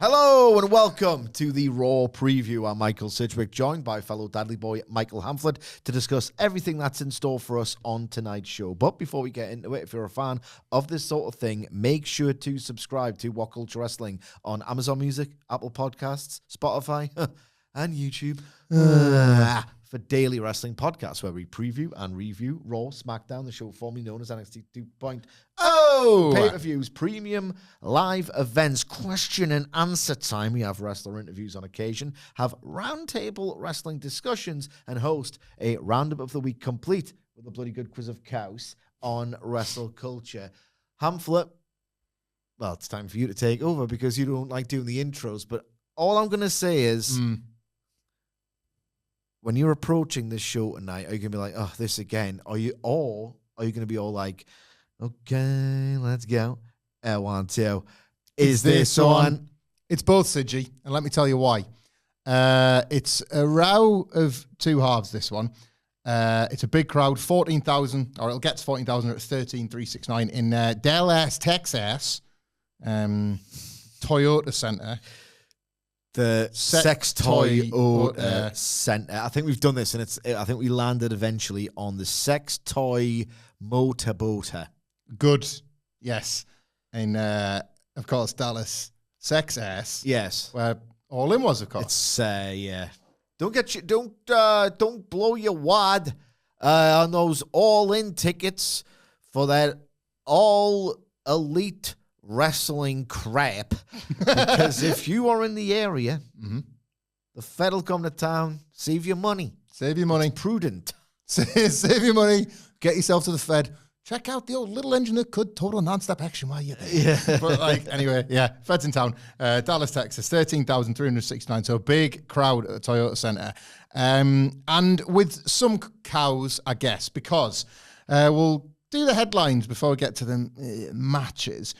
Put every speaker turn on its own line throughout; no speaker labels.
Hello and welcome to the Raw Preview. I'm Michael Sidgwick, joined by fellow Dudley boy Michael Hamflett to discuss everything that's in store for us on tonight's show. But before we get into it, if you're a fan of this sort of thing, make sure to subscribe to WhatCulture Wrestling on Amazon Music, Apple Podcasts, Spotify, and YouTube for daily wrestling podcasts where we preview and review Raw, SmackDown, the show formerly known as NXT 2.0, pay-per-views, premium live events, question and answer time. We have wrestler interviews on occasion, have roundtable wrestling discussions, and host a roundup of the week complete with a bloody good quiz of chaos on WhatCulture. Hamflett, well, it's time for you to take over because you don't like doing the intros, but all I'm going to say is... when you're approaching this show tonight, are you going to be like, oh, this again? Are you going to be all like, okay, let's go. 1, 2. Is this on?
It's both, Sidgy, and let me tell you why. It's a row of two halves, this one. It's a big crowd, 14,000, or it'll get to 14,000 at 13,369 in Dallas, Texas, Toyota Center.
The Sex Toy Center. I think we've done this, and I think we landed eventually on the Sex Toy Motorboater.
Good, yes, and of course Dallas Sex Ass.
Yes,
where All In was, of course.
It's yeah. Don't blow your wad on those All In tickets for that All Elite wrestling crap, because if you are in the area, the Fed will come to town. Save your money.
It's
prudent.
Save your money. Get yourself to the Fed. Check out the old little engine that could total non-stop action while you're there.
Yeah.
But anyway, Fed's in town. Dallas, Texas, 13,369. So a big crowd at the Toyota Center. And with some cows, I guess, because we'll do the headlines before we get to the matches.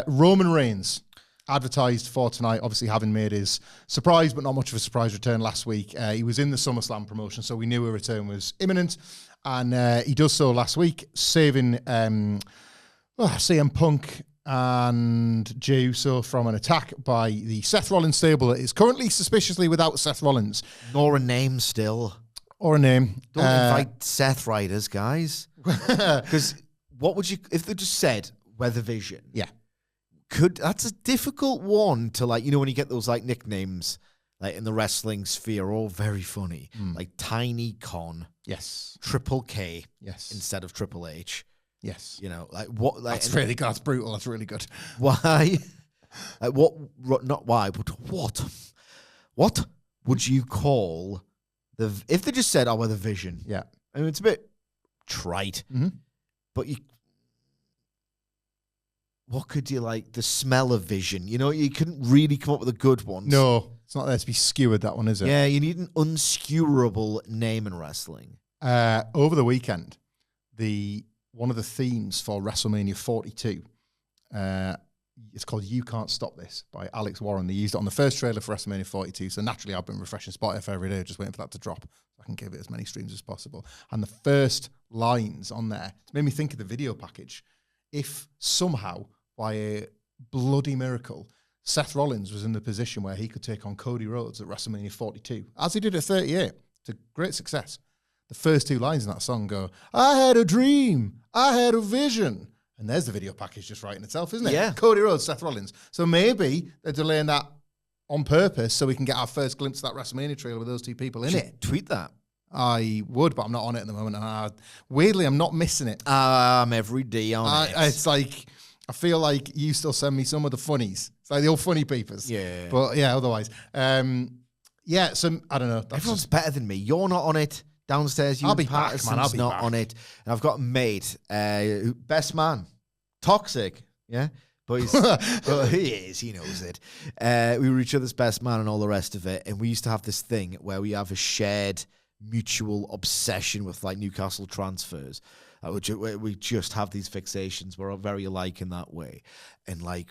Roman Reigns advertised for tonight, obviously having made his surprise, but not much of a surprise return last week. He was in the SummerSlam promotion, so we knew a return was imminent. And he does so last week, saving CM Punk and Jey Uso from an attack by the Seth Rollins stable that is currently suspiciously without Seth Rollins.
Nor a name still.
Or a name.
Don't invite Seth Riders, guys. Because what would you, if they just said Weather Vision?
Yeah.
That's a difficult one to, like, you know, when you get those like nicknames like in the wrestling sphere, all very funny. Like Tiny Con.
Yes.
Triple K.
Yes.
Instead of Triple H.
Yes.
You know, like what? Like,
that's really good. That's brutal. That's really good.
Why? Not why, but what? What would you call if they just said, "Oh, we're the Vision"?
Yeah.
I mean, it's a bit trite, but what could you like? The smell of Vision. You know, you couldn't really come up with a good one.
No, it's not there to be skewered, that one, is it?
Yeah, you need an unskewerable name in wrestling.
Over the weekend, one of the themes for WrestleMania 42, it's called "You Can't Stop This" by Alex Warren. They used it on the first trailer for WrestleMania 42, so naturally I've been refreshing Spotify every day, just waiting for that to drop so I can give it as many streams as possible. And the first lines on there, it made me think of the video package. If somehow, by a bloody miracle, Seth Rollins was in the position where he could take on Cody Rhodes at WrestleMania 42, as he did at 38, to great success. The first two lines in that song go, "I had a dream, I had a vision." And there's the video package just writing itself, isn't it?
Yeah.
Cody Rhodes, Seth Rollins. So maybe they're delaying that on purpose so we can get our first glimpse of that WrestleMania trailer with those two people in it.
Tweet that.
I would, but I'm not on it at the moment. Weirdly, I'm not missing it.
I'm every day on it.
It's like, I feel like you still send me some of the funnies. It's like the old funny peepers.
Yeah.
But yeah, otherwise. So I don't know.
Everyone's better than me. You're not on it. Downstairs,
I'll be back, man. I'll be
not
back.
on it. And I've got a mate, best man. Toxic, yeah? But he is, he knows it. We were each other's best man and all the rest of it. And we used to have this thing where we have a shared mutual obsession with like Newcastle transfers. We just have these fixations. We're very alike in that way. And like,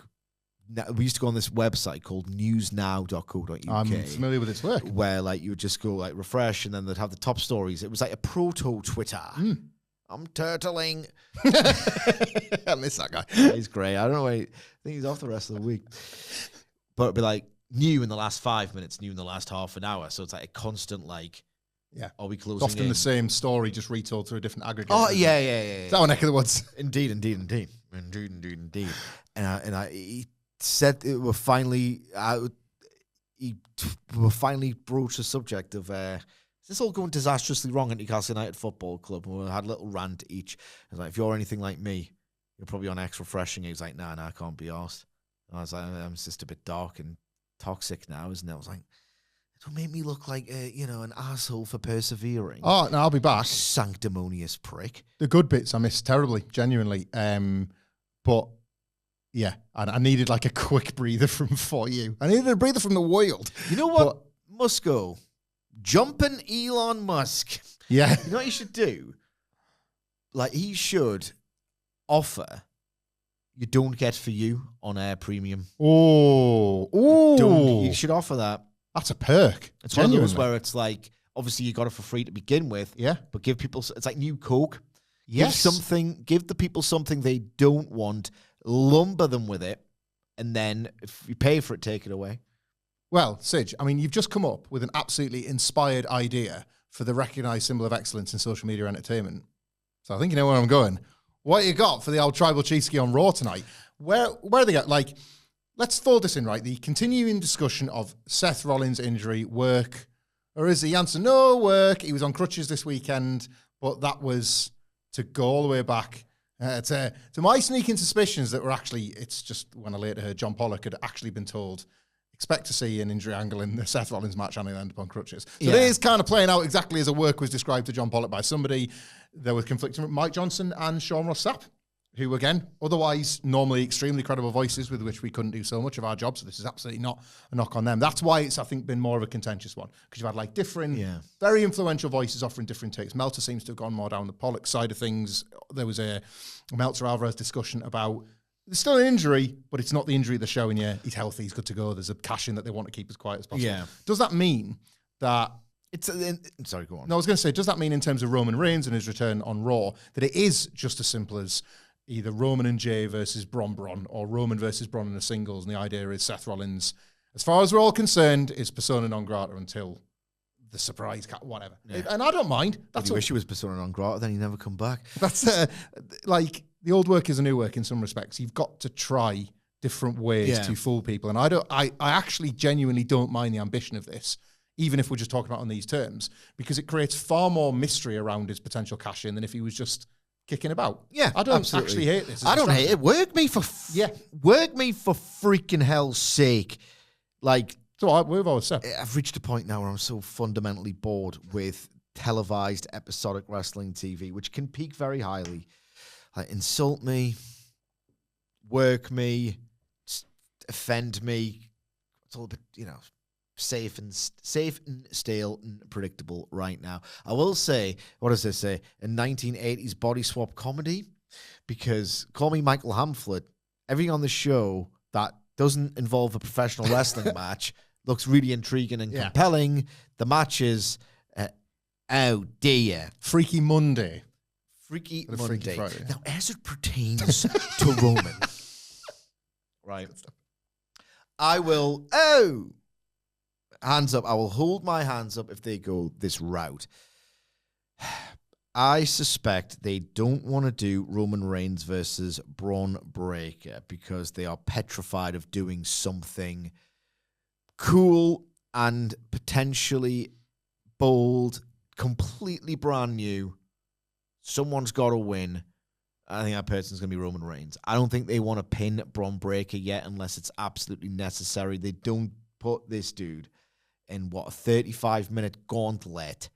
we used to go on this website called newsnow.co.uk.
I'm familiar with its work.
Where like you would just go like refresh and then they'd have the top stories. It was like a proto Twitter. I'm turtling.
I miss that guy.
He's great. I don't know why. I think he's off the rest of the week. but it'd be like new in the last 5 minutes, new in the last half an hour. So it's like a constant like, are we closing?
It's often the same story, just retold through a different aggregator.
Oh yeah.
Is that our neck of the woods?
Indeed. And he said it were finally. He were finally broached the subject of is this all going disastrously wrong at Newcastle United Football Club? And we had a little rant each. I was like, if you're anything like me, you're probably on X refreshing. He was like, nah, I can't be arsed. And I was like, I'm just a bit dark and toxic now, isn't it? I was like, don't make me look like an asshole for persevering.
Oh, no, I'll be back.
Sanctimonious prick.
The good bits I missed terribly, genuinely. But yeah, I needed like a quick breather for you. I needed a breather from the world.
You know what? Musko. Jumping Elon Musk.
Yeah.
You know what he should do? Like, he should offer you don't get for you on Air Premium.
Oh.
You should offer that.
That's a perk.
It's one of those where it's like, obviously you got it for free to begin with.
Yeah.
But give people, it's like new Coke.
Yes.
Give the people something they don't want, lumber them with it, and then if you pay for it, take it away.
Well, Sidge, I mean, you've just come up with an absolutely inspired idea for the recognised symbol of excellence in social media entertainment. So I think you know where I'm going. What you got for the old tribal cheesy on Raw tonight? Where are they at? Like, let's fold this in, right? The continuing discussion of Seth Rollins' injury, work, or is the answer no work? He was on crutches this weekend, but that was to go all the way back to my sneaking suspicions that were actually, it's just when I later heard John Pollock had actually been told, expect to see an injury angle in the Seth Rollins match and he'll end up on crutches. So it is kind of playing out exactly as a work was described to John Pollock by somebody. There was conflicting Mike Johnson and Sean Ross Sapp, who, again, otherwise normally extremely credible voices with which we couldn't do so much of our job. So this is absolutely not a knock on them. That's why it's, I think, been more of a contentious one, because you've had like different, very influential voices offering different takes. Meltzer seems to have gone more down the Pollock side of things. There was a Meltzer-Alvarez discussion about there's still an injury, but it's not the injury they're showing you. He's healthy, he's good to go. There's a cash-in that they want to keep as quiet as possible.
Yeah.
Does that mean that...
Sorry, go on.
No, I was going to say, does that mean in terms of Roman Reigns and his return on Raw, that it is just as simple as either Roman and Jay versus Bron, or Roman versus Bron in a singles, and the idea is Seth Rollins, as far as we're all concerned, is persona non grata until the surprise cat, whatever. Yeah. And I don't mind.
That's I wish he was persona non grata, then he'd never come back.
That's like the old work is a new work in some respects. You've got to try different ways to fool people, and I actually genuinely don't mind the ambition of this, even if we're just talking about on these terms, because it creates far more mystery around his potential cash in than if he was just kicking about.
Yeah,
I don't actually hate this.
I don't hate it. Work me for freaking hell's sake. Like,
so we've always said,
I've reached a point now where I'm so fundamentally bored with televised episodic wrestling TV, which can peak very highly. Like, insult me, work me, offend me. It's all a bit, safe and stale and predictable right now. I will say, what does this say? A 1980s body swap comedy, because call me Michael Hamflett, everything on the show that doesn't involve a professional wrestling match looks really intriguing and compelling. The matches, oh dear.
Freaky Monday.
Freaky
Monday.
Friday. Now, as it pertains to Roman, right, I will, hands up. I will hold my hands up if they go this route. I suspect they don't want to do Roman Reigns versus Braun Breaker because they are petrified of doing something cool and potentially bold, completely brand new. Someone's got to win. I think that person's going to be Roman Reigns. I don't think they want to pin Braun Breaker yet unless it's absolutely necessary. They don't put this dude in, a 35-minute gauntlet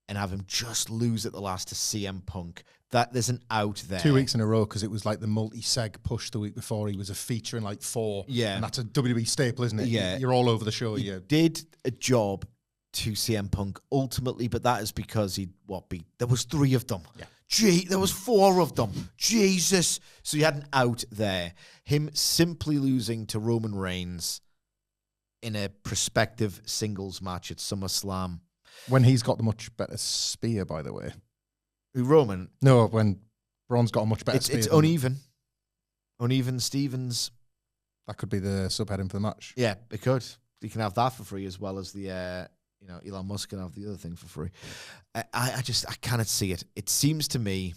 and have him just lose at the last to CM Punk. That there's an out there.
2 weeks in a row, because it was like the multi-seg push the week before. He was a feature in like 4.
Yeah.
And that's a WWE staple, isn't it?
Yeah.
You're all over the show.
He did a job to CM Punk ultimately, but that is because there was 3 of them. Yeah. There was 4 of them. Jesus. So you had an out there. Him simply losing to Roman Reigns in a prospective singles match at SummerSlam.
When he's got the much better spear, by the way.
Roman?
No, when Braun's got a much better spear.
It's uneven. Uneven Stevens
That could be the subheading for the match.
Yeah, it could. You can have that for free as well as the, Elon Musk can have the other thing for free. I cannot see it. It seems to me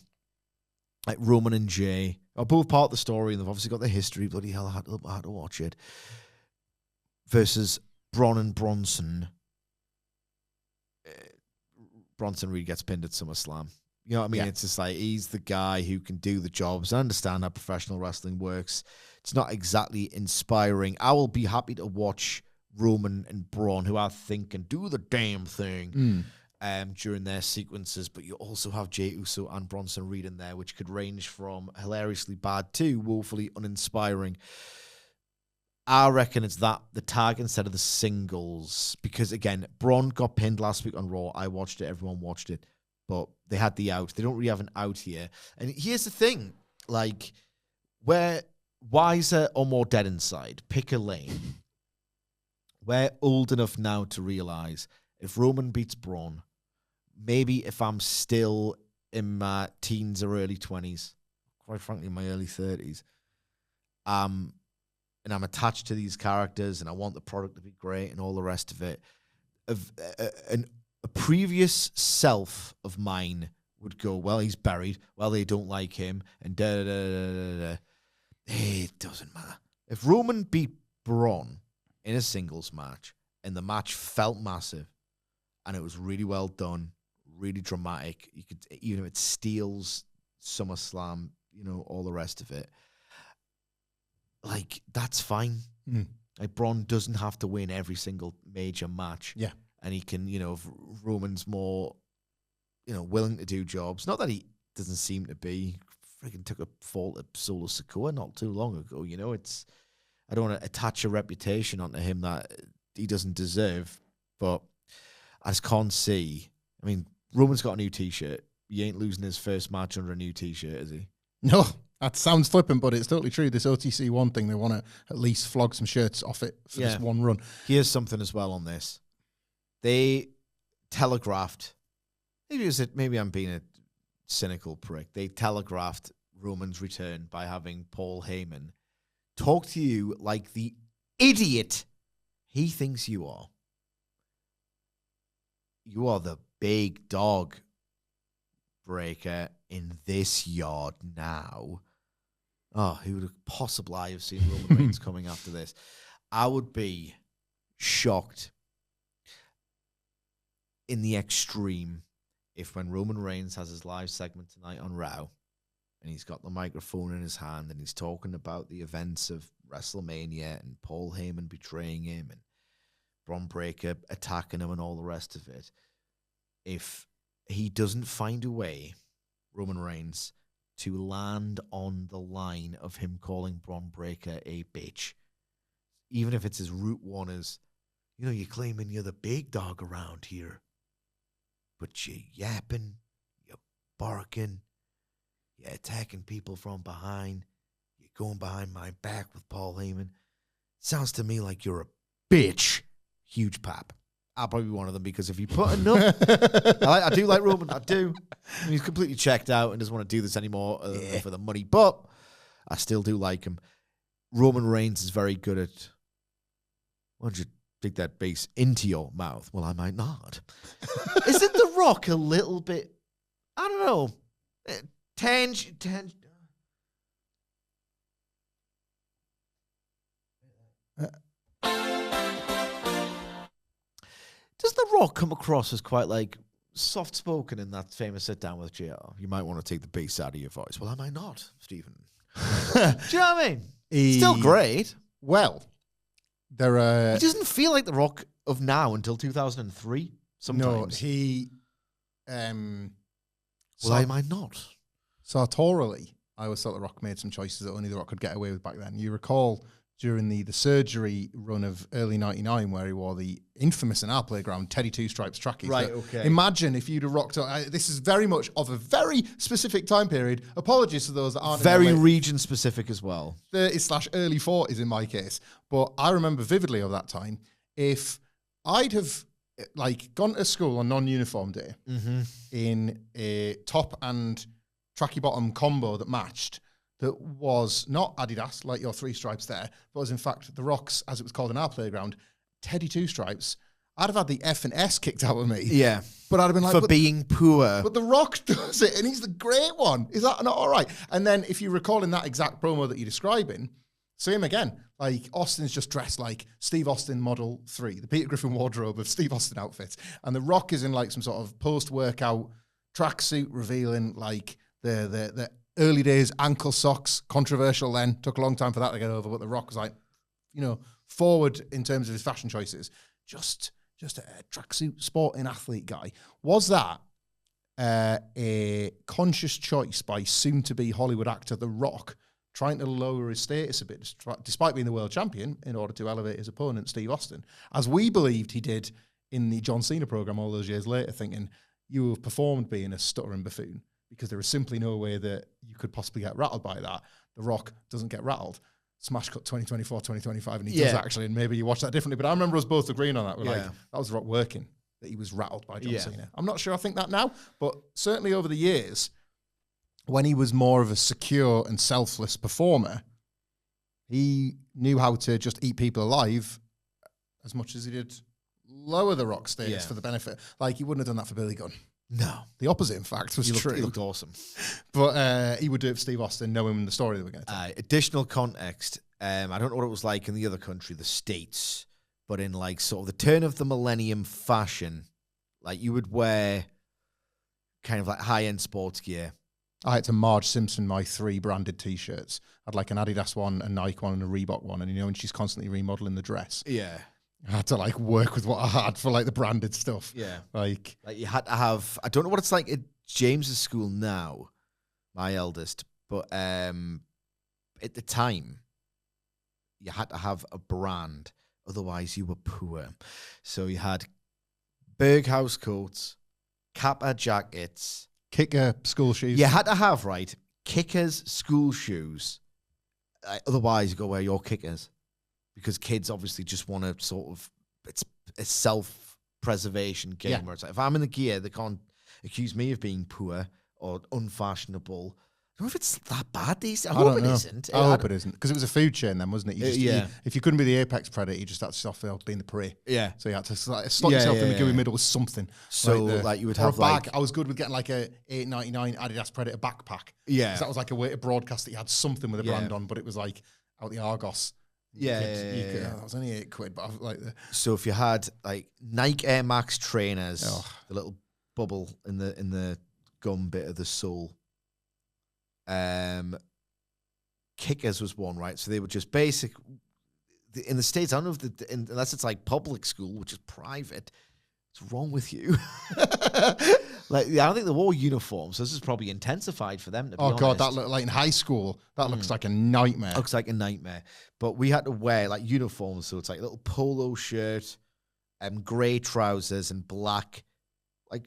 like Roman and Jay are both part of the story, and they've obviously got the history. Bloody hell, I had to watch it. Versus Braun and Bronson. Bronson really gets pinned at SummerSlam. You know what I mean? Yeah. It's just like he's the guy who can do the jobs. I understand how professional wrestling works. It's not exactly inspiring. I will be happy to watch Roman and Braun, who I think can do the damn thing during their sequences. But you also have Jey Uso and Bronson Reed in there, which could range from hilariously bad to woefully uninspiring. I reckon it's the tag instead of the singles. Because, again, Braun got pinned last week on Raw. I watched it. Everyone watched it. But they had the out. They don't really have an out here. And here's the thing. Like, we're wiser or more dead inside. Pick a lane. We're old enough now to realize if Roman beats Braun, maybe if I'm still in my teens or early 20s, quite frankly, my early 30s, and I'm attached to these characters and I want the product to be great and all the rest of it, a previous self of mine would go, well, he's buried. Well, they don't like him. And da-da-da-da-da-da. It doesn't matter. If Roman beat Braun in a singles match and the match felt massive and it was really well done, really dramatic, you could, even if it steals SummerSlam, all the rest of it, like, that's fine. Like, Braun doesn't have to win every single major match.
Yeah.
And he can, if Roman's more, willing to do jobs. Not that he doesn't seem to be. Freaking took a fall at Solo Sikoa not too long ago. I don't want to attach a reputation onto him that he doesn't deserve. But I just can't see. I mean, Roman's got a new T-shirt. He ain't losing his first match under a new T-shirt, is he?
No. That sounds flippant, but it's totally true. This OTC one thing, they want to at least flog some shirts off it for this one run.
Here's something as well on this. They telegraphed, maybe I'm being a cynical prick. They telegraphed Roman's return by having Paul Heyman talk to you like the idiot he thinks you are. You are the big dog breaker in this yard now. Oh, who would have possibly have seen Roman Reigns coming after this? I would be shocked in the extreme if when Roman Reigns has his live segment tonight on Raw and he's got the microphone in his hand and he's talking about the events of WrestleMania and Paul Heyman betraying him and Braun Breaker attacking him and all the rest of it, if he doesn't find a way, Roman Reigns, to land on the line of him calling Braun Breaker a bitch, even if it's his route one is, you're claiming you're the big dog around here, but you're yapping, you're barking, you're attacking people from behind, you're going behind my back with Paul Heyman. Sounds to me like you're a bitch. Huge pap. I'll probably be one of them because if you put enough, I do like Roman. I do. I mean, he's completely checked out and doesn't want to do this anymore for the money, but I still do like him. Roman Reigns is very good at, why don't you dig that bass into your mouth? Well, I might not. Isn't The Rock a little bit, I don't know, Does The Rock come across as quite like soft-spoken in that famous sit-down with JR? You might want to take the bass out of your voice. Well, I might not, Stephen. Do you know what I mean? Still great.
Well,
He doesn't feel like The Rock of now until 2003 sometimes.
No, he...
well, I might not.
Sartorially, I always thought The Rock made some choices that only The Rock could get away with back then. You recall during the surgery run of early 99 where he wore the infamous in our playground Teddy Two Stripes trackies.
Right, okay.
Imagine if you'd have rocked up. This is very much of a very specific time period. Apologies to those that aren't.
Very region specific as well.
30s/early 40s in my case. But I remember vividly of that time. If I'd have gone to school on non-uniform day in a top and tracky bottom combo that matched, that was not Adidas, like your 3 stripes there, but was in fact the Rock's, as it was called in our playground, Teddy 2 stripes, I'd have had the F and S kicked out of me.
Yeah.
But I'd have been like,
for being poor.
But The Rock does it, and he's the great one. Is that not all right? And then if you recall in that exact promo that you're describing, see him again. Like, Austin's just dressed like Steve Austin Model 3, the Peter Griffin wardrobe of Steve Austin outfits. And The Rock is in like some sort of post-workout tracksuit revealing like the early days ankle socks. Controversial then. Took a long time for that to get over, but The Rock was like, forward in terms of his fashion choices. Just a tracksuit sporting athlete guy. Was that a conscious choice by soon-to-be Hollywood actor The Rock trying to lower his status a bit, despite being the world champion, in order to elevate his opponent, Steve Austin, as we believed he did in the John Cena program all those years later, thinking you have performed being a stuttering buffoon because there is simply no way that you could possibly get rattled by that. The Rock doesn't get rattled. Smash cut 2024, 2025, and he does actually, and maybe you watch that differently. But I remember us both agreeing on that. We're like, that was The Rock working, that he was rattled by John Cena. I'm not sure I think that now, but certainly over the years, when he was more of a secure and selfless performer, he knew how to just eat people alive as much as he did lower The Rock's status for the benefit. Like, he wouldn't have done that for Billy Gunn.
No.
The opposite, in fact, was true.
He looked awesome.
But he would do it for Steve Austin, knowing the story that we're going to tell.
Additional context. I don't know what it was like in the other country, the States, but in like sort of the turn of the millennium fashion, like you would wear kind of like high-end sports gear.
I had to Marge Simpson my 3 branded T-shirts. I'd like an Adidas one, a Nike one, and a Reebok one. And, and she's constantly remodeling the dress.
Yeah.
I had to like work with what I had for like the branded stuff.
Yeah.
Like
you had to have, I don't know what it's like at James's school now, my eldest, but at the time, you had to have a brand. Otherwise, you were poor. So you had Berghaus coats, Kappa jackets.
Kicker school shoes.
You had to have, Kickers school shoes. Otherwise, you got to wear your Kickers. Because kids obviously just want to sort of, it's a self-preservation game.
Yeah.
Where it's like, if I'm in the gear, they can't accuse me of being poor or unfashionable. I don't know if it's that bad these days. I hope it isn't.
I hope it isn't. Because it was a food chain then, wasn't it? If you couldn't be the apex predator, you just had to stop being the prey.
Yeah.
So you had to slot yourself in the gooey middle with something.
So like you would have
a bag. I was good with getting like a $8.99 Adidas Predator backpack.
Yeah.
Because that was like a way to broadcast that you had something with a brand on, but it was like out the Argos. That was only £8, but I was like
so if you had like Nike Air Max trainers, the little bubble in the gum bit of the sole, Kickers was one, right? So they were just basic. In the States, I don't know if unless it's like public school, which is private. What's wrong with you? I don't think they wore uniforms. So this is probably intensified for them. To be honest.
God, that looked like in high school. That looks like a nightmare.
Looks like a nightmare. But we had to wear like uniforms, so it's like a little polo shirt, grey trousers, and black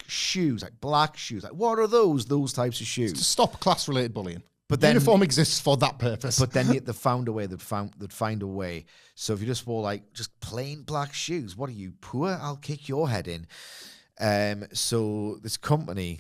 shoes, like black shoes. Like what are those? Those types of shoes.
To stop class-related bullying.
But then
uniform exists for that purpose.
But then they found a way. They'd find a way. So if you just wore like just plain black shoes, what are you, poor? I'll kick your head in. So this company,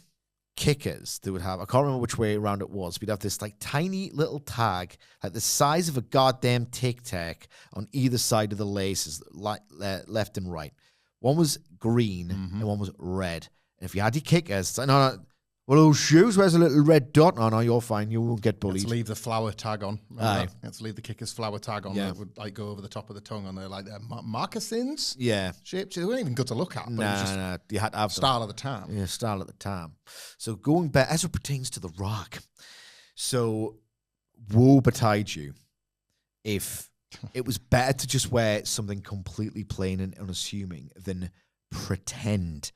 Kickers, they would have, I can't remember which way around it was, but you'd have this like tiny little tag, like the size of a goddamn Tic Tac on either side of the laces, left and right. One was green and one was red. And if you had your Kickers, it's like, no, well, those shoes, where's a little red dot? Oh, no, you're fine. You won't get bullied.
Let's leave the flower tag on. Let's leave the Kickers flower tag on. That would like go over the top of the tongue on there, like moccasins.
Yeah.
Shaped. They weren't even good to look at. But it was just
you had to have
style of the time.
Yeah, style at the time. So going back, as it pertains to The Rock, so woe betide you if it was better to just wear something completely plain and unassuming than pretend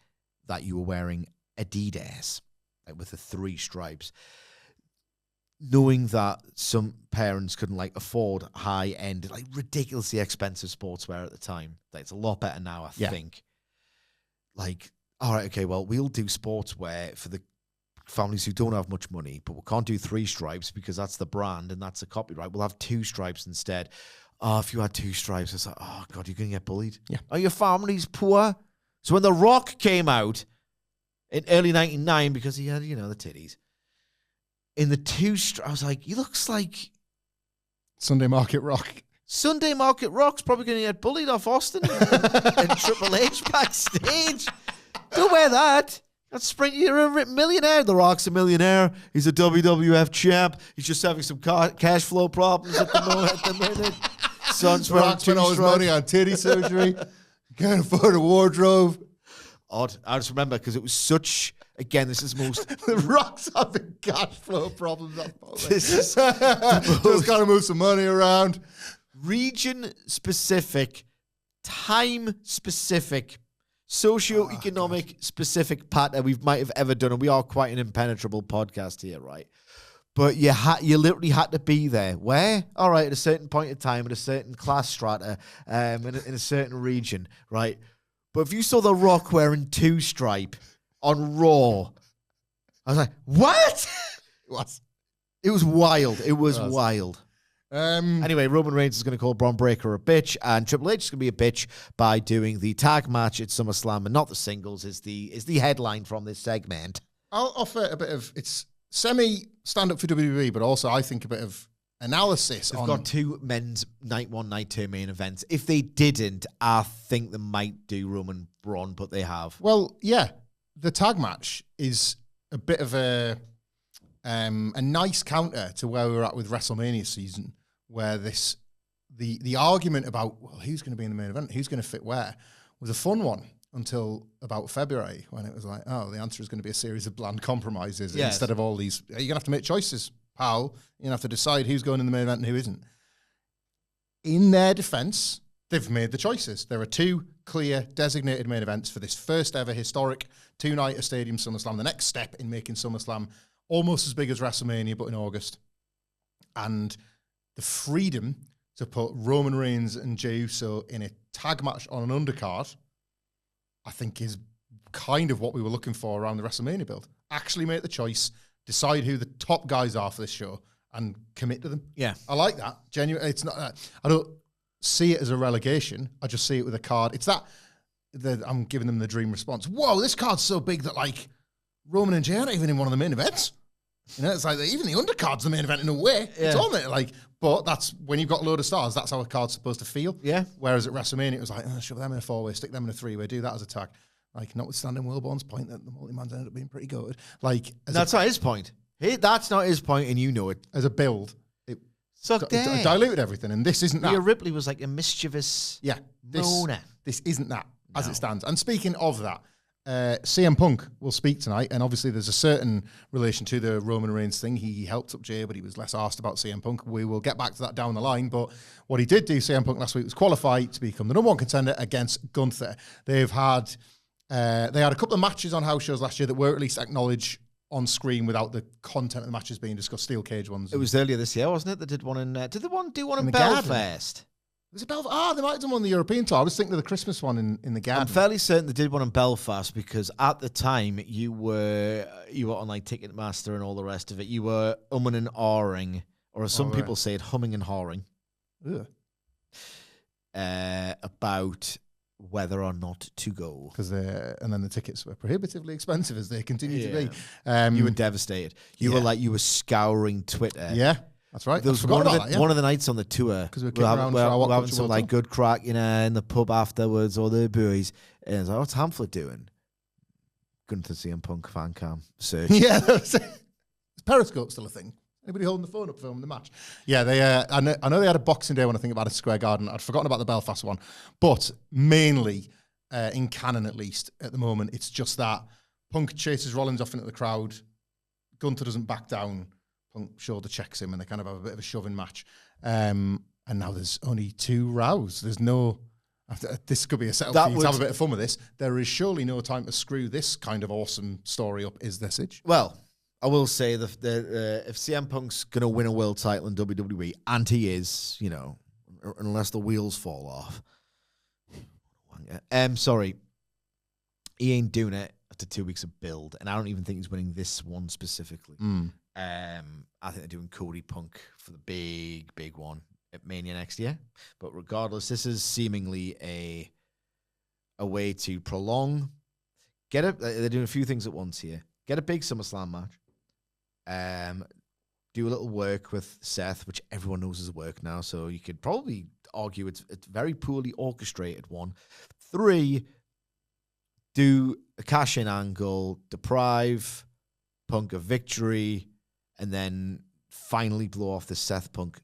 that you were wearing Adidas. Like with the 3 stripes, knowing that some parents couldn't like afford high end, like ridiculously expensive sportswear at the time. Like, it's a lot better now, I think. Like, all right, okay, well, we'll do sportswear for the families who don't have much money, but we can't do 3 stripes because that's the brand and that's the copyright. We'll have 2 stripes instead. Oh, if you had 2 stripes, it's like, oh God, you're gonna get bullied.
Yeah.
Oh, your family's poor. So when The Rock came out in early 99, because he had, the titties, in the two, I was like, he looks like
Sunday Market Rock.
Sunday Market Rock's probably going to get bullied off Austin and Triple H backstage. Don't wear that. That's spring. You're a millionaire. The Rock's a millionaire. He's a WWF champ. He's just having some cash flow problems at the minute. Son's
Rock spent all his money on titty surgery. Can't afford a wardrobe.
Odd. I just remember because it was such. Again, this is most.
The Rock's having cash flow problems.
This is
just got to move some money around.
Region-specific, time-specific, socio-economic specific pattern we might have ever done, and we are quite an impenetrable podcast here, right? But you literally had to be there. Where? All right, at a certain point in time, at a certain class strata, in a certain region, right? But if you saw The Rock wearing two-stripe on Raw, I was like, what? It was wild. It was wild. Anyway, Roman Reigns is going to call Braun Breaker a bitch, and Triple H is going to be a bitch by doing the tag match at SummerSlam and not the singles. Is the headline from this segment.
I'll offer a bit of it's semi stand up for WWE, but also I think a bit of analysis.
They've got two men's night 1, night 2 main events. If they didn't, I think they might do Roman Braun, but they have.
Well, yeah, the tag match is a bit of a nice counter to where we were at with WrestleMania season, where the argument about, well, who's going to be in the main event, who's going to fit where, was a fun one until about February, when it was like, oh, the answer is going to be a series of bland compromises instead of all these. You're going to have to make choices, pal. You're going to have to decide who's going in the main event and who isn't. In their defense, they've made the choices. There are two clear designated main events for this first ever historic two-nighter stadium SummerSlam, the next step in making SummerSlam almost as big as WrestleMania, but in August. And the freedom to put Roman Reigns and Jey Uso in a tag match on an undercard, I think, is kind of what we were looking for around the WrestleMania build. Actually make the choice, decide who the top guys are for this show, and commit to them.
Yeah.
I like that. Genuinely, it's not. I don't see it as a relegation. I just see it with a card. It's that I'm giving them the dream response. Whoa, this card's so big that, like, Roman and Jey aren't even in one of the main events. You know, it's like even the undercard's the main event in a way. Yeah. It's all like, but that's when you've got a load of stars. That's how a card's supposed to feel. Yeah. Whereas at WrestleMania, it was like, shove them in a 4-way, stick them in a 3-way, do that as a tag. Like, notwithstanding Wilborn's point that the multi-man's ended up being pretty good. Like,
that's not his point. That's not his point, and you know it.
As a build, it diluted everything, and this isn't that.
Rhea Ripley was like a mischievous moaner.
This isn't that as it stands. And speaking of that, CM Punk will speak tonight, and obviously there's a certain relation to the Roman Reigns thing. He helped up Jey, but he was less asked about CM Punk. We will get back to that down the line, but what he did do, CM Punk, last week was qualify to become the number one contender against Gunther. They had a couple of matches on house shows last year that were at least acknowledged on screen without the content of the matches being discussed, steel cage ones.
It was earlier this year, wasn't it? They did one in... did they do one in Belfast?
Was it Belfast? They might have done one in the European tour. I was thinking of the Christmas one in the Garden.
I'm fairly certain they did one in Belfast because at the time you were on like Ticketmaster and all the rest of it. You were umming and ahhing, or as some people say it, humming and hawing. About whether or not to go.
And then the tickets were prohibitively expensive as they continue to be.
You were devastated. You were scouring Twitter.
Yeah. That's right.
There was one of the nights on the tour
because we're having
some like good crack, in the pub afterwards, or the boys. And I was like, "What's Hamflett doing?" Going to CM Punk fan cam search.
Yeah, is Periscope still a thing? Anybody holding the phone up filming the match? Yeah, they. I know they had a Boxing Day when I think about it, Square Garden. I'd forgotten about the Belfast one, but mainly in canon, at least at the moment, it's just that Punk chases Rollins off into the crowd. Gunther doesn't back down. Punk shoulder checks him, and they kind of have a bit of a shoving match. And now there's only 2 rows. There's no... This could be a setup for you to have a bit of fun with this. There is surely no time to screw this kind of awesome story up, is there, Sidge?
Well, I will say that if CM Punk's going to win a world title in WWE, and he is, unless the wheels fall off. Sorry. He ain't doing it after 2 weeks of build, and I don't even think he's winning this one specifically. I think they're doing Cody Punk for the big one at Mania next year. But regardless, this is seemingly a way to prolong. They're doing a few things at once here. Get a big SummerSlam match. do a little work with Seth, which everyone knows is work now, so you could probably argue it's very poorly orchestrated one. 3, do a cash-in angle, deprive Punk of victory, and then finally blow off the Seth Punk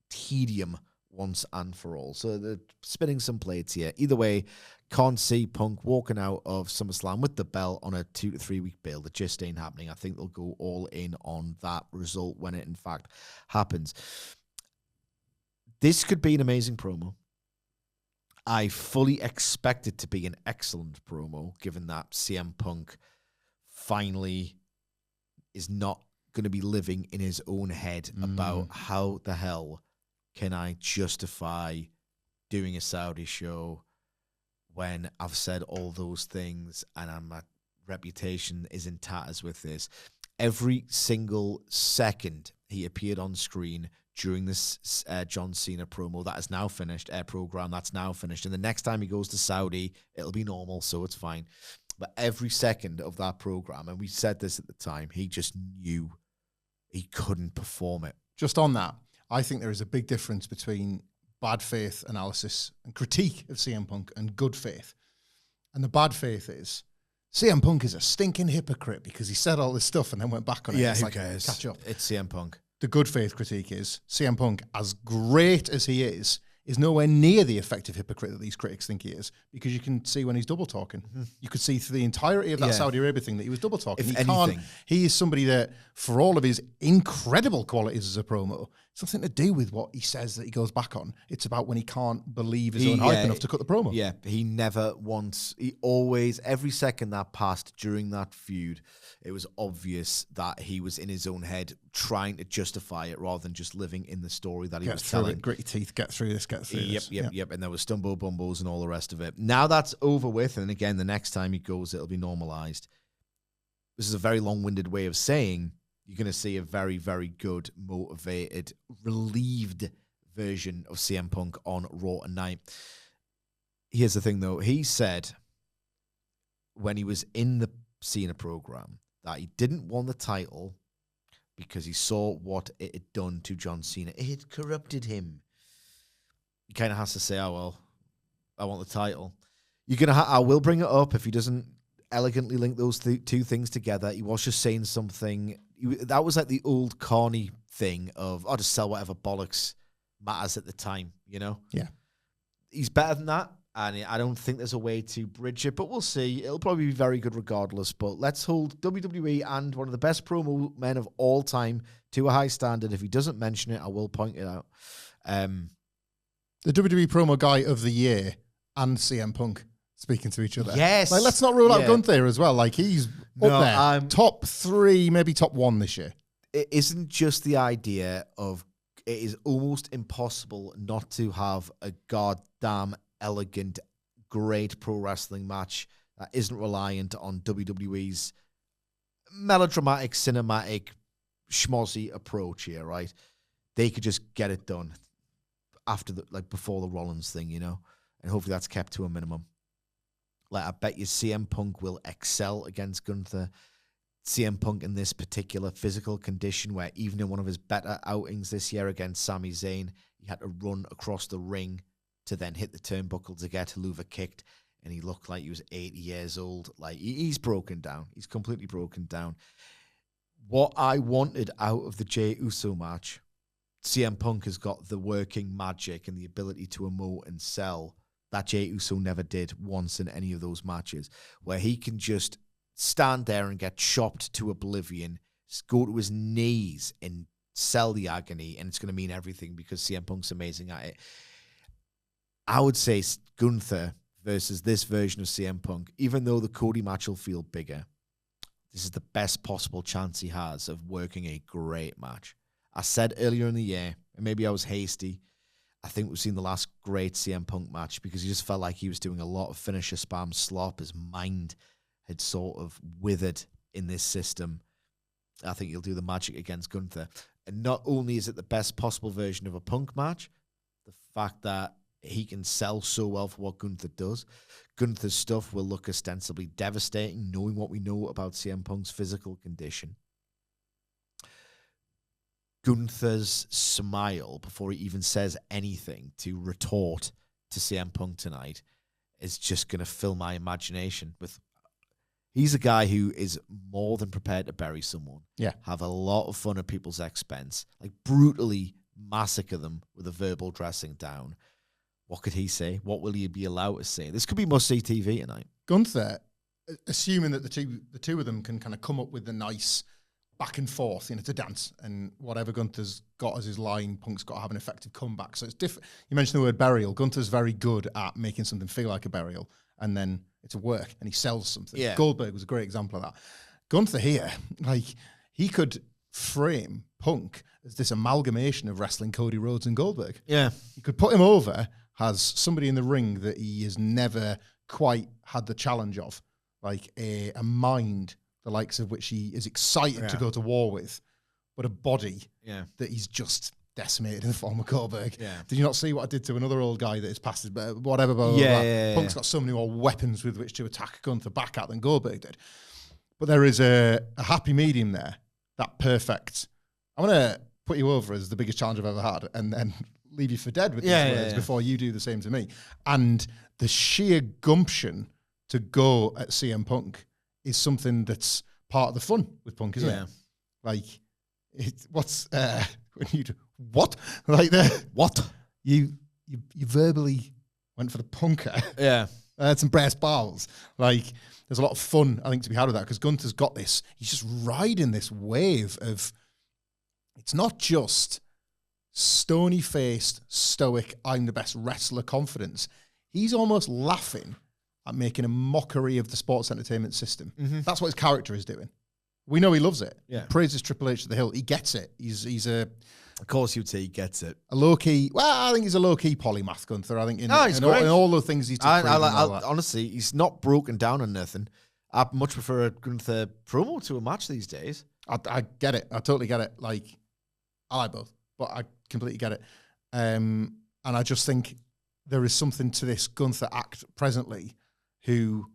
tedium once and for all. So they're spinning some plates here. Either way, can't see Punk walking out of SummerSlam with the belt on a 2 to 3 week build. It just ain't happening. I think they'll go all in on that result when it in fact happens. This could be an amazing promo. I fully expect it to be an excellent promo, given that CM Punk finally is not going to be living in his own head about how the hell can I justify doing a Saudi show when I've said all those things and my reputation is in tatters with this. Every single second he appeared on screen during this John Cena promo that is now finished, program that's now finished, and the next time he goes to Saudi, it'll be normal, so it's fine. But every second of that program, and we said this at the time, he just knew he couldn't perform it.
Just on that, I think there is a big difference between bad faith analysis and critique of CM Punk and good faith. And the bad faith is CM Punk is a stinking hypocrite because he said all this stuff and then went back on it.
Yeah,
it's
who
like,
cares?
catch up.
It's CM Punk.
The good faith critique is CM Punk, as great as he is nowhere near the effective hypocrite that these critics think he is, because you can see when he's double talking. Mm-hmm. You could see through the entirety of that Saudi Arabia thing that he was double talking. He is somebody that, for all of his incredible qualities as a promo, it's nothing to do with what he says that he goes back on. It's about when he can't believe his own hype enough to cut the promo.
Yeah, he never once, he always, every second that passed during that feud, it was obvious that he was in his own head trying to justify it rather than just living in the story that he was telling.
Gritty teeth, get through this, get through this.
Yep. And there was stumble bumbles and all the rest of it. Now that's over with, and again, the next time he goes, it'll be normalized. This is a very long-winded way of saying you're going to see a very, very good, motivated, relieved version of CM Punk on Raw tonight. Here's the thing, though. He said when he was in the Cena program that he didn't want the title because he saw what it had done to John Cena. It had corrupted him. He kind of has to say, oh, well, I want the title. You're gonna. I will bring it up if he doesn't elegantly link those two things together. He was just saying something. That was like the old Carney thing of, I'll just sell whatever bollocks matters at the time, you know?
Yeah.
He's better than that, and I don't think there's a way to bridge it, but we'll see. It'll probably be very good regardless, but let's hold WWE and one of the best promo men of all time to a high standard. If he doesn't mention it, I will point it out.
The WWE promo guy of the year and CM Punk speaking to each other.
Yes.
Like, let's not rule out Gunther as well. Like, he's up there. Top 3, maybe top 1 this year.
It isn't just the idea of, it is almost impossible not to have a goddamn elegant, great pro wrestling match that isn't reliant on WWE's melodramatic, cinematic, schmozzy approach here, right? They could just get it done after before the Rollins thing, you know? And hopefully that's kept to a minimum. Like, I bet you CM Punk will excel against Gunther. CM Punk in this particular physical condition, where even in one of his better outings this year against Sami Zayn, he had to run across the ring to then hit the turnbuckle to get Helluva kicked, and he looked like he was 80 years old. Like, he's broken down. He's completely broken down. What I wanted out of the Jey Uso match, CM Punk has got the working magic and the ability to emote and sell that Jey Uso never did once in any of those matches, where he can just stand there and get chopped to oblivion, go to his knees and sell the agony, and it's going to mean everything because CM Punk's amazing at it. I would say Gunther versus this version of CM Punk, even though the Cody match will feel bigger, this is the best possible chance he has of working a great match. I said earlier in the year, and maybe I was hasty, I think we've seen the last great CM Punk match because he just felt like he was doing a lot of finisher spam slop. His mind had sort of withered in this system. I think he'll do the magic against Gunther. And not only is it the best possible version of a Punk match, the fact that he can sell so well for what Gunther does. Gunther's stuff will look ostensibly devastating, knowing what we know about CM Punk's physical condition. Gunther's smile before he even says anything to retort to CM Punk tonight is just going to fill my imagination with. He's a guy who is more than prepared to bury someone.
Yeah.
Have a lot of fun at people's expense. Like brutally massacre them with a verbal dressing down. What could he say? What will he be allowed to say? This could be must-see TV tonight.
Gunther, assuming that the two of them can kind of come up with the nice back and forth, to dance, and whatever Gunther's got as his line, Punk's got to have an effective comeback. So it's different. You mentioned the word burial. Gunther's very good at making something feel like a burial, and then it's a work, and he sells something.
Yeah.
Goldberg was a great example of that. Gunther here, he could frame Punk as this amalgamation of wrestling Cody Rhodes and Goldberg.
Yeah.
You could put him over as somebody in the ring that he has never quite had the challenge of, like a mind the likes of which he is excited to go to war with, but a body that he's just decimated in the form of Goldberg.
Yeah.
Did you not see what I did to another old guy that is past his, whatever, blah, blah, blah. Punk's got so many more weapons with which to attack Gunther back at than Goldberg did. But there is a happy medium there, that perfect. I'm going to put you over as the biggest challenge I've ever had and then leave you for dead with these words before you do the same to me. And the sheer gumption to go at CM Punk is something that's part of the fun with Punk, isn't it? Like, what's when you do what? Like
what?
You verbally went for the punker.
Yeah.
Had some brass balls. Like, there's a lot of fun, I think, to be had with that, because Gunther's got this, he's just riding this wave of, it's not just stony-faced, stoic, I'm the best wrestler confidence. He's almost laughing at making a mockery of the sports entertainment system. Mm-hmm. That's what his character is doing. We know he loves it. Yeah. Praises Triple H to the hilt. He gets it. He's a...
Of course you'd say he gets it.
A low-key... Well, I think he's a low-key polymath, Gunther. I think in all the things he's...
Honestly, he's not broken down on nothing. I much prefer a Gunther promo to a match these days.
I get it. I totally get it. Like, I like both, but I completely get it. And I just think there is something to this Gunther act presently who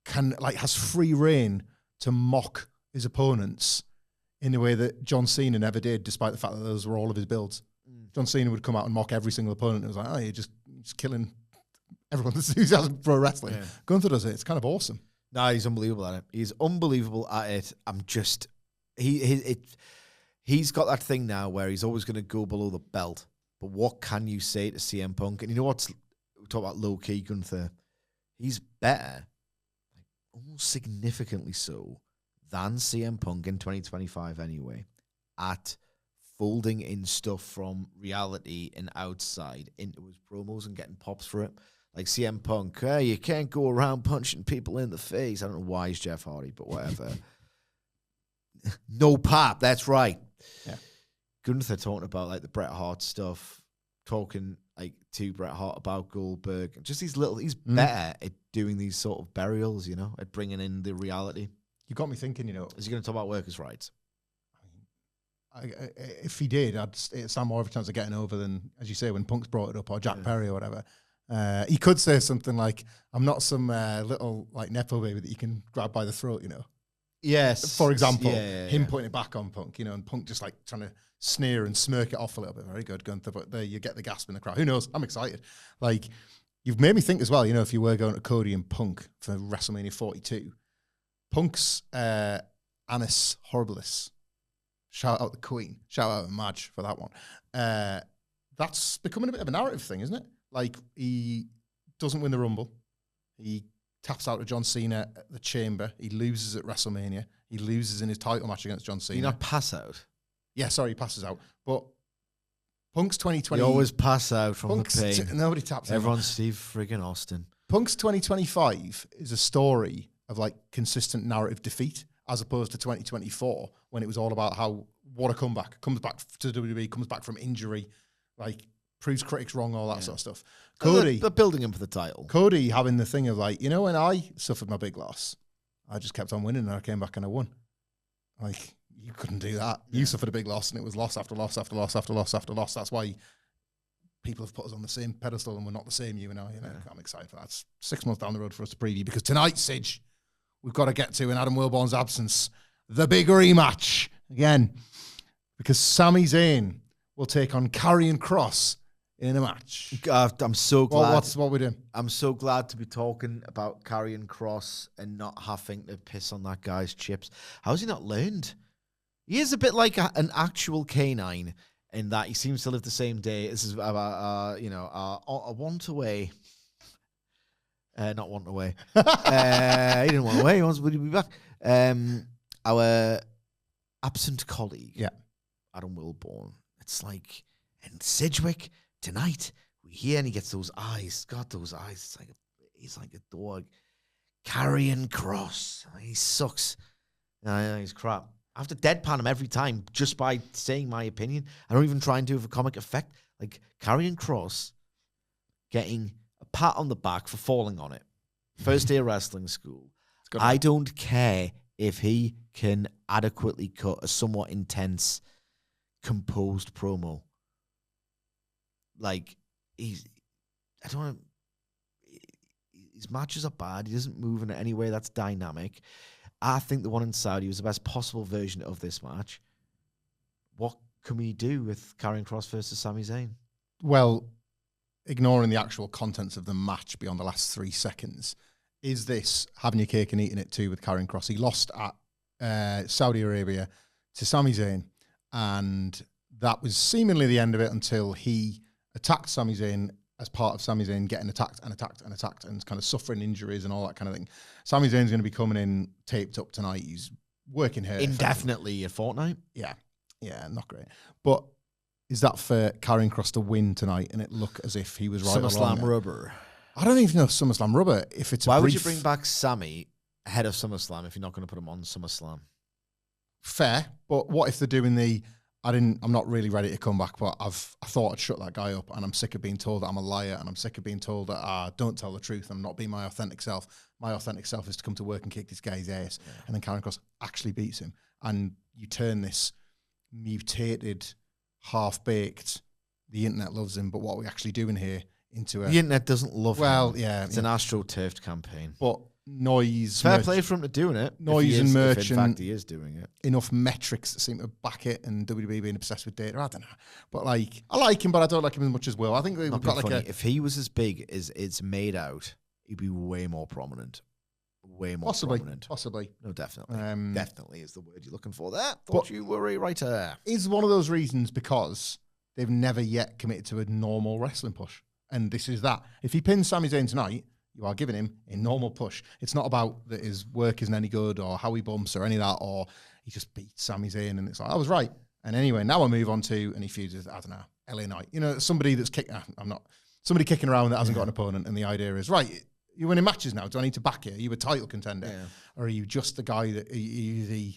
can, like, has free reign to mock his opponents in a way that John Cena never did, despite the fact that those were all of his builds. John Cena would come out and mock every single opponent. It was like, oh, you're just killing everyone's enthusiasm for pro wrestling. Yeah. Gunther does it. It's kind of awesome.
No, he's unbelievable at it. He's unbelievable at it. I'm just... He's got that thing now where he's always going to go below the belt. But what can you say to CM Punk? And you know what's... We talk about low-key Gunther. He's better, like, almost significantly so, than CM Punk in 2025 anyway, at folding in stuff from reality and outside into his promos and getting pops for it. Like CM Punk, you can't go around punching people in the face. I don't know why he's Jeff Hardy, but whatever. No pop, that's right. Yeah. Gunther talking about like the Bret Hart stuff, talking like to Bret Hart about Goldberg. Just these little, he's better at doing these sort of burials, at bringing in the reality.
You got me thinking,
Is he going to talk about workers' rights?
If he did, it'd stand more of a chance of getting over than, as you say, when Punk's brought it up, or Jack Perry or whatever. He could say something like, I'm not some little like Nepo baby that you can grab by the throat,
Yes.
For example, him putting it back on Punk, and Punk just like trying to sneer and smirk it off a little bit. Very good, Gunther, but there you get the gasp in the crowd. Who knows? I'm excited. Like, you've made me think as well, if you were going to Cody and Punk for WrestleMania 42, Punk's Annus Horribilis, shout out the Queen, shout out Madge for that one. That's becoming a bit of a narrative thing, isn't it? Like, he doesn't win the Rumble. He taps out to John Cena at the Chamber. He loses at WrestleMania. He loses in his title match against John Cena.
You not pass out?
Yeah, sorry, he passes out. But Punk's 2020...
You always pass out from
Punk's
the pain.
Nobody taps out.
Everyone's Steve friggin' Austin.
Punk's 2025 is a story of, like, consistent narrative defeat, as opposed to 2024, when it was all about what a comeback. Comes back to WWE, comes back from injury, like, proves critics wrong, all that sort of stuff. Cody...
They're building him for the title.
Cody having the thing of, like, when I suffered my big loss, I just kept on winning, and I came back and I won. Like... You couldn't do that. Yeah. You suffered a big loss, and it was loss after loss after loss after loss after loss. That's why people have put us on the same pedestal, and we're not the same. I'm excited for that. It's 6 months down the road for us to preview, because tonight, Sidge, we've got to get to, in Adam Wilborn's absence, the big rematch. Again, because Sami Zayn will take on Karrion Kross in a match.
I'm so glad.
What we're doing?
I'm so glad to be talking about Karrion Kross and not having to piss on that guy's chips. How's he not learned? He is a bit like an actual canine in that he seems to live the same day. This is about, a want away. Not want away. He didn't want away. He wants to be back. Our absent colleague, Adam Wilborn. It's like, and Sidgwick tonight, we hear and he gets those eyes. God, those eyes. He's like a dog. Karrion Kross. He sucks. He's crap. I have to deadpan him every time just by saying my opinion. I don't even try and do it for comic effect. Like Karrion Kross getting a pat on the back for falling on it. First day of wrestling school. I don't care if he can adequately cut a somewhat intense, composed promo. Like, his matches are bad. He doesn't move in any way that's dynamic. I think the one in Saudi was the best possible version of this match. What can we do with Karrion Kross versus Sami Zayn?
Well, ignoring the actual contents of the match beyond the last 3 seconds, is this having your cake and eating it too with Karrion Kross? He lost at Saudi Arabia to Sami Zayn, and that was seemingly the end of it until he attacked Sami Zayn as part of Sami Zayn getting attacked and kind of suffering injuries and all that kind of thing. Sami Zayn's going to be coming in taped up tonight. He's working hurt.
Indefinitely a fortnight?
Yeah, not great. But is that for Karrion Kross to win tonight and it look as if he was right
SummerSlam rubber.
I don't even know if SummerSlam rubber, if it's
Why would you bring back Sami ahead of SummerSlam if you're not going to put him on SummerSlam?
Fair, but what if they're doing I'm not really ready to come back, but I thought I'd shut that guy up, and I'm sick of being told that I'm a liar, and I'm sick of being told that I don't tell the truth, I'm not being my authentic self. My authentic self is to come to work and kick this guy's ass, and then Karrion Kross actually beats him, and you turn this mutated, half-baked, the internet loves him, but what are we actually doing here into a...
The internet doesn't love him.
Well, yeah.
It's an AstroTurfed campaign.
But noise...
Fair play for him to doing it.
Noise and merch.
If in fact he is doing it.
Enough metrics that seem to back it, and WWE being obsessed with data. I don't know. But I like him, but I don't like him as much as Will. I think we've got like
if he was as big as it's made out, he'd be way more prominent. Way more prominent.
Possibly.
No, definitely. Definitely is the word you're looking for there. Thought you were a writer.
Is one of those reasons because they've never yet committed to a normal wrestling push. And this is that. If he pins Sami Zayn tonight, you are giving him a normal push. It's not about that his work isn't any good or how he bumps or any of that, or he just beats Sami Zayn and it's like, I was right. And anyway, now I move on to, and he feuds with, I don't know, LA Knight. You know, somebody that's somebody kicking around that hasn't got an opponent, and the idea is, right, you're winning matches now. Do I need to back you? Are you a title contender? Yeah. Or are you just the guy that, are you the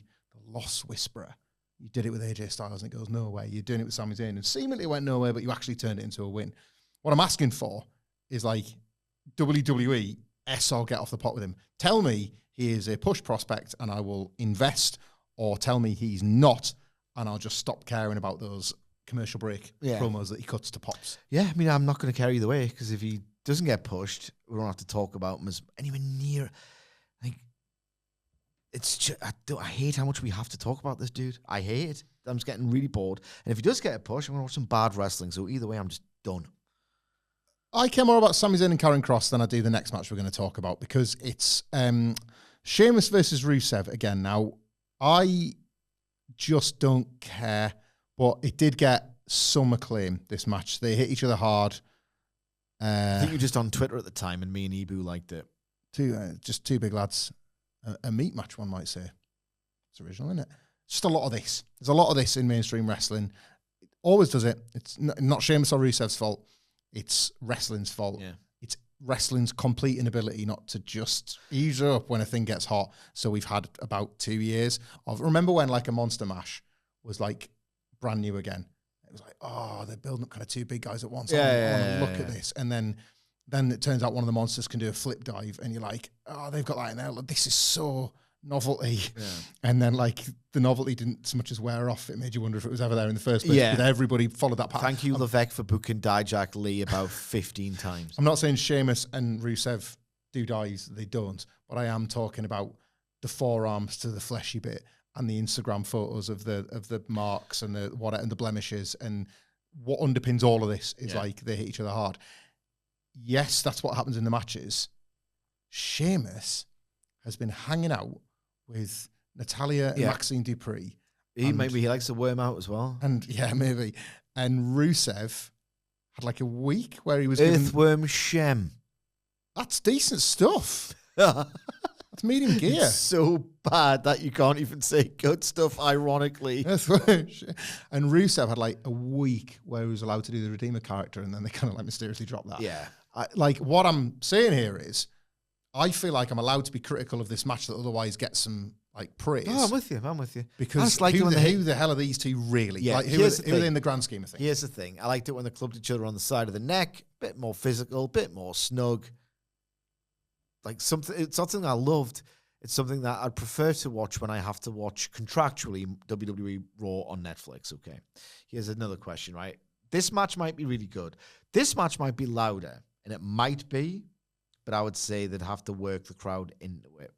loss whisperer? You did it with AJ Styles and it goes nowhere. You're doing it with Sami Zayn and seemingly it went nowhere, but you actually turned it into a win. What I'm asking for is like WWE, I'll get off the pot with him. Tell me he is a push prospect and I will invest, or tell me he's not and I'll just stop caring about those commercial break promos that he cuts to pops.
Yeah, I mean, I'm not going to care either way, because if he doesn't get pushed, we don't have to talk about him as anywhere near. Like, it's just, I hate how much we have to talk about this dude. I hate it. I'm just getting really bored. And if he does get a push, I'm going to watch some bad wrestling. So either way, I'm just done.
I care more about Sami Zayn and Karrion Kross than I do the next match we're going to talk about, because it's Sheamus versus Rusev again. Now, I just don't care, but it did get some acclaim, this match. They hit each other hard.
I think you were just on Twitter at the time, and me and Ibu liked it.
Just two big lads. A meat match, one might say. It's original, isn't it? Just a lot of this. There's a lot of this in mainstream wrestling. It always does it. It's not Sheamus or Rusev's fault. It's wrestling's fault. Yeah. It's wrestling's complete inability not to just ease up when a thing gets hot. So we've had about 2 years of... Remember when like a Monster Mash was like brand new again? It was like, oh, they're building up kind of two big guys at once. I want to look at this. And then it turns out one of the monsters can do a flip dive, and you're like, oh, they've got that in there. Like, this is so novelty. Yeah. And then like the novelty didn't so much as wear off. It made you wonder if it was ever there in the first place. Yeah. Because everybody followed that path.
Thank you, Levesque, for booking Dijak Lee about 15 times.
I'm not saying Sheamus and Rusev do dives. They don't. But I am talking about the forearms to the fleshy bit and the Instagram photos of the marks and the blemishes, and what underpins all of this is like they hit each other hard. Yes, that's what happens in the matches. Sheamus has been hanging out with Natalya and Maxine Dupree.
Maybe he likes to worm out as well.
And maybe. And Rusev had like a week where he was
Earthworm Shem.
That's decent stuff. That's medium gear.
It's so bad that you can't even say good stuff, ironically.
And Rusev had like a week where he was allowed to do the Redeemer character, and then they kind of like mysteriously dropped that.
Yeah.
What I'm saying here is, I feel like I'm allowed to be critical of this match that otherwise gets some like praise.
Oh, I'm with you.
Because
like
who the hell are these two really?
Yeah,
like, who are they in the grand scheme of things?
Here's the thing. I liked it when they clubbed each other on the side of the neck. Bit more physical, bit more snug. Like it's something I loved. It's something that I'd prefer to watch when I have to watch contractually WWE Raw on Netflix. Okay. Here's another question, right? This match might be really good. This match might be louder, and it might be, but I would say they'd have to work the crowd into it.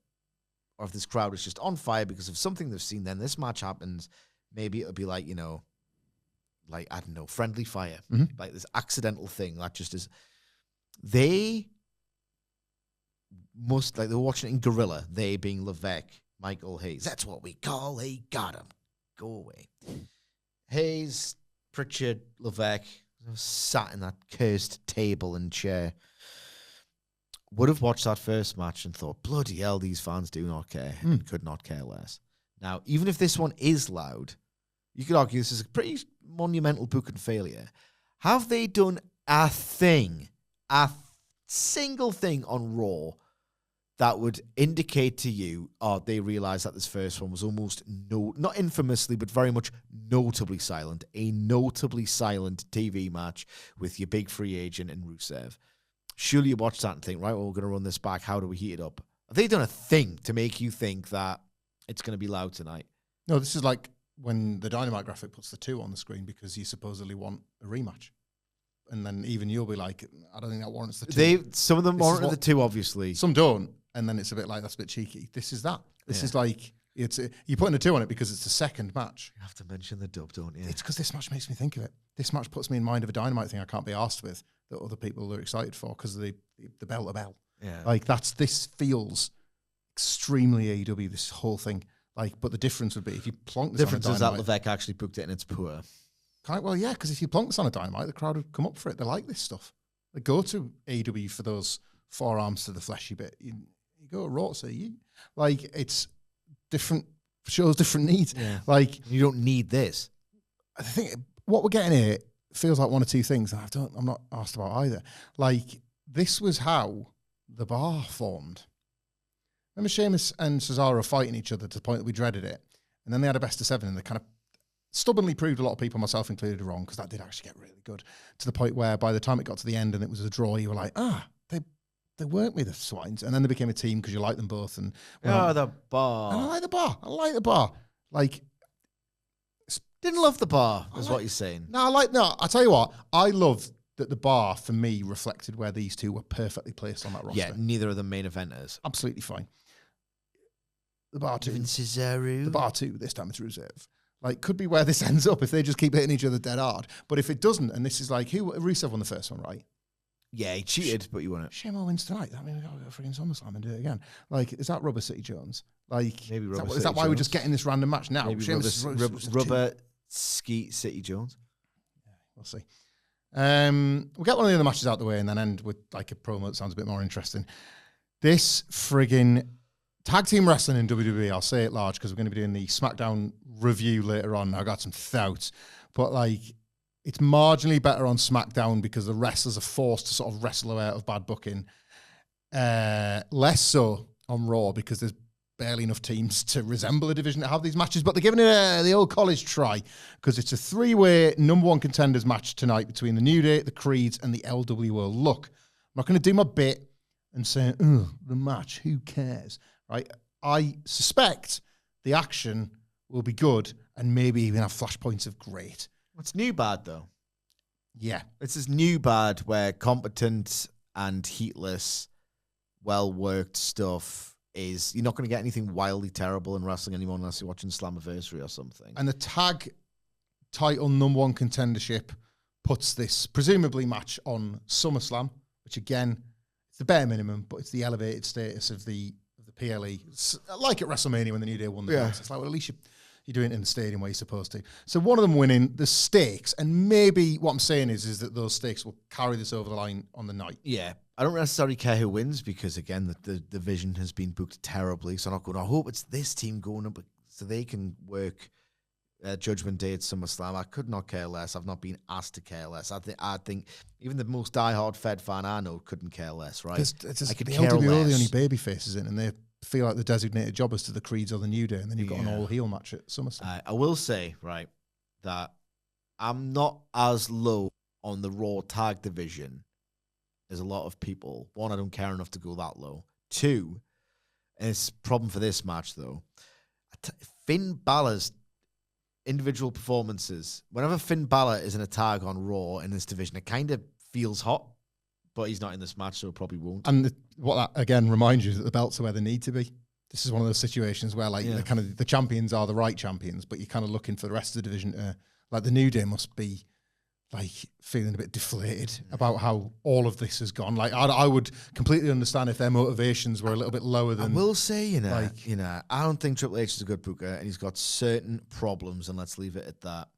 Or if this crowd is just on fire because of something they've seen, then this match happens. Maybe it'll be like, like, I don't know, friendly fire.
Mm-hmm.
Like this accidental thing that just is. They must, like, they're watching it in Gorilla, they being Levesque, Michael Hayes. That's what we call he got him. Go away. Hayes, Pritchard, Levesque sat in that cursed table and chair. Would have watched that first match and thought, bloody hell, these fans do not care and could not care less. Now, even if this one is loud, you could argue this is a pretty monumental booking failure. Have they done a single thing on Raw that would indicate to you, they realized that this first one was almost not infamously, but very much notably silent, a notably silent TV match with your big free agent and Rusev? Surely you watch that and think, right, well, we're going to run this back. How do we heat it up? Have they done a thing to make you think that it's going to be loud tonight?
No, this is like when the Dynamite graphic puts the 2 on the screen because you supposedly want a rematch. And then even you'll be like, I don't think that warrants the 2.
Some of them warrant the 2, obviously.
Some don't. And then it's a bit like, that's a bit cheeky. This is that. This is like, you're putting a 2 on it because it's the second match.
You have to mention the dub, don't you?
It's because this match makes me think of it. This match puts me in mind of a Dynamite thing I can't be arsed with that other people are excited for because of the bell to bell.
Yeah.
Like this feels extremely AEW, this whole thing. Like, but the difference would be if you plonk this
difference
on a Dynamite.
is that Levesque actually booked it and it's poor.
Well, yeah, because if you plonk this on a Dynamite, the crowd would come up for it. They like this stuff. They go to AEW for those forearms to the fleshy bit. You go to Raw, so like it's different shows, different needs.
Yeah.
Like
you don't need this.
I think what we're getting here feels like one or two things that I'm not asked about either. Like this was how the Bar formed. Remember Sheamus and Cesaro fighting each other to the point that we dreaded it, and then they had a best of 7 and they kind of stubbornly proved a lot of people, myself included, wrong because that did actually get really good to the point where by the time it got to the end and it was a draw, you were like, they weren't with the Swines, and then they became a team because you liked them both. And
the Bar.
And I like the Bar. Like,
didn't love the Bar, is what you're saying.
I tell you what, I love that the Bar for me reflected where these two were perfectly placed on that roster.
Yeah, neither of them main eventers.
Absolutely fine. The Bar 2.
Even Cesaro.
The Bar 2, this time it's Rusev. Like, could be where this ends up if they just keep hitting each other dead hard. But if it doesn't, and this is like, Rusev won the first one, right?
Yeah, he cheated, but you won it.
Shamo wins tonight. That means we got to go freaking SummerSlam and do it again. Like, is that Rubber City Jones? Like,
maybe
is that why we're just getting this random match now?
Maybe Rubber Skeet City Jones.
Yeah, we'll see. We'll get one of the other matches out the way and then end with like a promo that sounds a bit more interesting. This friggin' tag team wrestling in WWE, I'll say it large because we're going to be doing the SmackDown review later on. I got some thoughts, but like it's marginally better on SmackDown because the wrestlers are forced to sort of wrestle out of bad booking. Less so on Raw because there's barely enough teams to resemble a division to have these matches, but they're giving it the old college try because it's a 3-way number 1 contenders match tonight between the New Day, the Creeds, and the LWO. Look, I'm not going to do my bit and say, the match, who cares, right? I suspect the action will be good and maybe even have flashpoints of great.
It's new bad, though.
Yeah.
It's this new bad where competent and heatless, well-worked stuff is you're not going to get anything wildly terrible in wrestling anymore unless you're watching Slammiversary or something.
And the tag title #1 contendership puts this presumably match on SummerSlam, which again, it's the bare minimum, but it's the elevated status of the PLE. It's like at WrestleMania when the New Day won the belts. It's like, well, at least you're doing it in the stadium where you're supposed to. So one of them winning, the stakes, and maybe what I'm saying is that those stakes will carry this over the line on the night.
Yeah. I don't necessarily care who wins because, again, the division has been booked terribly. So I'm not going, I hope it's this team going up so they can work Judgment Day at SummerSlam. I could not care less. I've not been asked to care less. I think even the most diehard Fed fan I know couldn't care less, right?
I could care less. The only baby faces in, and they feel like the designated jobbers to the Creeds or the New Day, and then you've got an all-heel match at SummerSlam.
I will say, right, that I'm not as low on the Raw tag division as a lot of people. One, I don't care enough to go that low. Two, and it's a problem for this match, though, Finn Balor's individual performances. Whenever Finn Balor is in a tag on Raw in this division, it kind of feels hot, but he's not in this match, so it probably won't.
And what that again reminds you is that the belts are where they need to be. This is one of those situations where the champions are the right champions, but you're kind of looking for the rest of the division to, like, the New Day must be like feeling a bit deflated about how all of this has gone. Like, I would completely understand if their motivations were a little bit lower than.
I will say, I don't think Triple H is a good booker, and he's got certain problems, and let's leave it at that.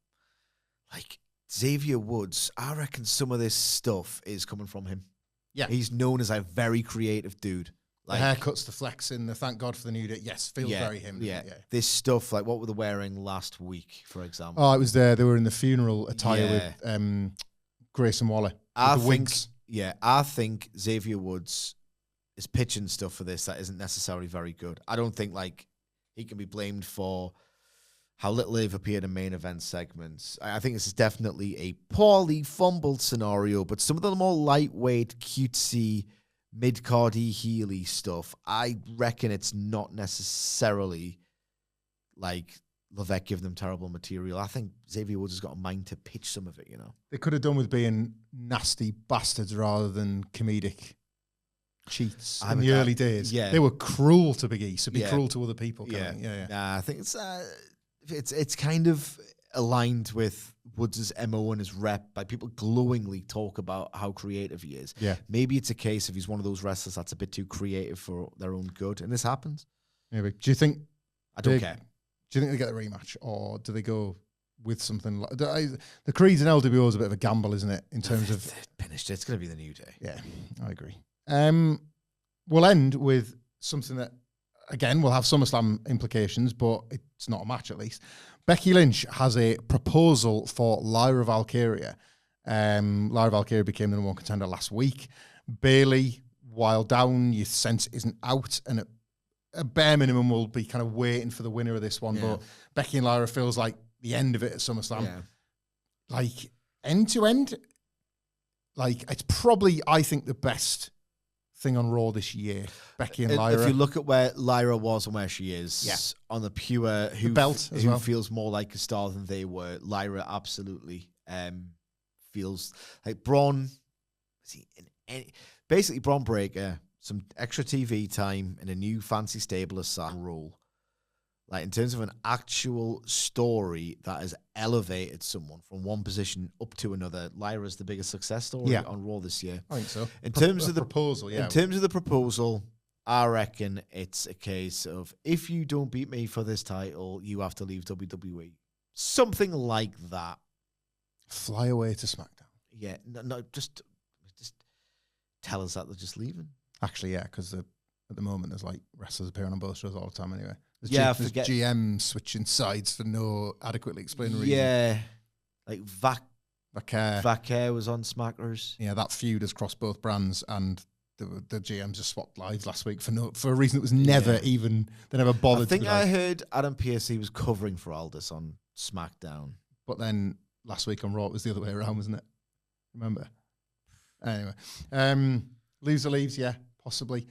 Like Xavier Woods, I reckon some of this stuff is coming from him.
Yeah,
he's known as a very creative dude.
Like, the haircuts, the flexing, the thank God for the New Day. Yes, feels very him. Yeah.
This stuff, like what were they wearing last week, for example?
Oh, it was there. They were in the funeral attire with Grayson Waller. I
think Xavier Woods is pitching stuff for this that isn't necessarily very good. I don't think like he can be blamed for how little they've appeared in main event segments. I think this is definitely a poorly fumbled scenario, but some of the more lightweight, cutesy, mid-cardy, heely stuff, I reckon it's not necessarily like Levesque giving them terrible material. I think Xavier Woods has got a mind to pitch some of it,
They could have done with being nasty bastards rather than comedic cheats in the early days. Yeah. They were cruel to Big E, so be cruel to other people.
I think it's kind of aligned with Woods' MO and his rep by people glowingly talk about how creative he is.
Yeah.
Maybe it's a case if he's one of those wrestlers that's a bit too creative for their own good, and this happens.
Maybe. Do you think...
I don't care.
Do you think they get a rematch, or do they go with something like... The Creeds and LWO is a bit of a gamble, isn't it, in terms of...
Finished. It's going to be the New Day.
Yeah, I agree. We'll end with something that, again, will have SummerSlam implications, but it's not a match at least. Becky Lynch has a proposal for Lyra Valkyria. Lyra Valkyria became the #1 contender last week. Bayley, while down, you sense isn't out, and at a bare minimum will be kind of waiting for the winner of this one. Yeah. But Becky and Lyra feels like the end of it at SummerSlam. Yeah. Like, end to end, like, it's probably, I think, the best thing on Raw this year. Becky and Lyra.
If you look at where Lyra was and where she is, on the pure who feels more like a star than they were, Lyra absolutely feels like Braun. Basically, Braun Breaker, some extra TV time and a new fancy stable as Sam role. Like, in terms of an actual story that has elevated someone from one position up to another, Lyra's the biggest success story on Raw this year.
I think so.
In terms of the
proposal,
in terms of the proposal, I reckon it's a case of, if you don't beat me for this title, you have to leave WWE. Something like that.
Fly away to SmackDown.
Yeah, no, just tell us that they're just leaving.
Actually, yeah, because at the moment there's like wrestlers appearing on both shows all the time anyway.
There's
GM switching sides for no adequately explained reason.
Yeah, like
Vaquer
was on Smackers.
Yeah, that feud has crossed both brands, and the GMs just swapped lives last week for a reason that was never even, they never bothered.
I think I heard Adam Pearce was covering for Aldis on SmackDown,
but then last week on Raw it was the other way around, wasn't it? Remember? Anyway, leaves, yeah, possibly.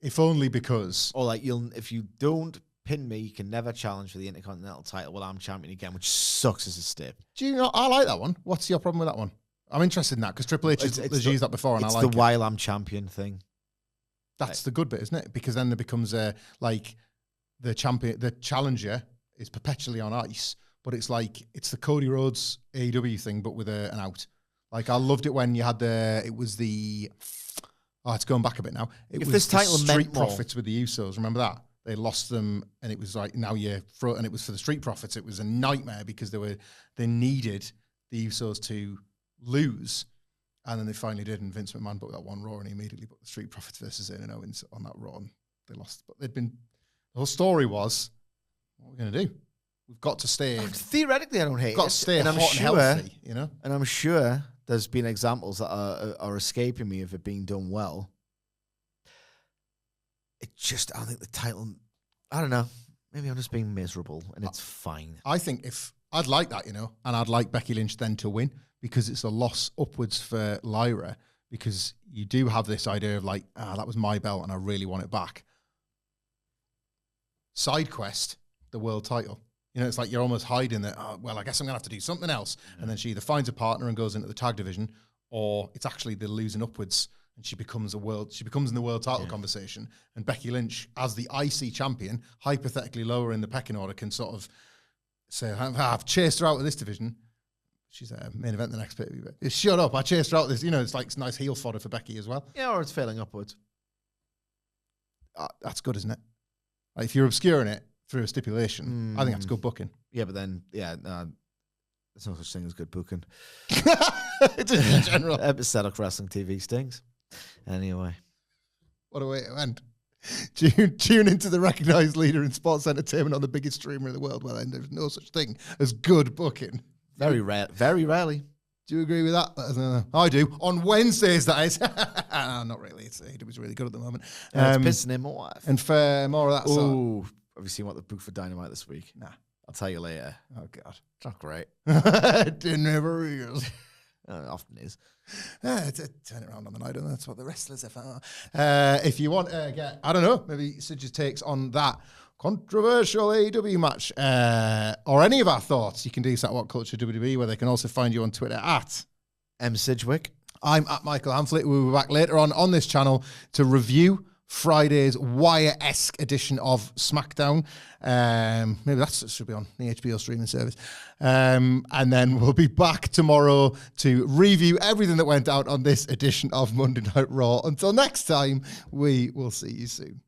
If only because...
Or like, if you don't pin me, you can never challenge for the Intercontinental title while I'm champion again, which sucks as a step.
Do you know, I like that one. What's your problem with that one? I'm interested in that, because Triple H has used that before, and I like it.
It's the while I'm champion thing.
That's the good bit, isn't it? Because then there becomes like the challenger is perpetually on ice, but it's like it's the Cody Rhodes AEW thing, but with an out. Like I loved it when you had it's going back a bit now. It was the Street Profits with the Usos. Remember that? They lost them, and it was like and it was for the Street Profits. It was a nightmare because they needed the Usos to lose, and then they finally did. And Vince McMahon booked that one Raw, and he immediately put the Street Profits versus Zayn Owens on that Raw, and they lost. But the whole story was, what are we going to do? We've got to stay.
Theoretically, I don't hate it.
Got to stay hot and healthy, you know.
And I'm sure there's been examples that are escaping me of it being done well. I don't think the title, I don't know. Maybe I'm just being miserable and it's fine.
I think if I'd like that, you know, and I'd like Becky Lynch then to win because it's a loss upwards for Lyra because you do have this idea of like, that was my belt and I really want it back. Side quest, the world title. You know, it's like you're almost hiding that, I guess I'm going to have to do something else. And then she either finds a partner and goes into the tag division, or it's actually the losing upwards and she becomes in the world title conversation. And Becky Lynch, as the IC champion, hypothetically lower in the pecking order, can sort of say, I've chased her out of this division. She's a main event the next pay. Shut up, I chased her out of this. You know, it's like it's nice heel fodder for Becky as well.
Yeah, or it's failing upwards.
That's good, isn't it? Like if you're obscuring it through a stipulation, I think that's good booking.
Yeah, but then, there's no such thing as good booking.
Just in general.
Episodic wrestling TV stings. Anyway.
What a way to end. Tune into the recognised leader in sports entertainment on the biggest streamer in the world. Well, then there's no such thing as good booking.
Very rarely.
Do you agree with that? I do. On Wednesdays, that is. Not really. It was really good at the moment.
It's pissing him off.
And for more of that
Ooh. Have you seen what the book for Dynamite this week?
Nah.
I'll tell you later.
Oh, God.
It's not great.
It never is.
It often is.
Turn it around on the night, and that's what the wrestlers are for. If you want to get, I don't know, maybe Sidge's takes on that controversial AEW match, or any of our thoughts, you can do so at WhatCulture WWE, where they can also find you on Twitter at
Sidgwick.
I'm at Michael Hamflett. We'll be back later on this channel to review Friday's Wire-esque edition of SmackDown. Maybe that should be on the HBO streaming service. And then we'll be back tomorrow to review everything that went out on this edition of Monday Night Raw. Until next time, we will see you soon.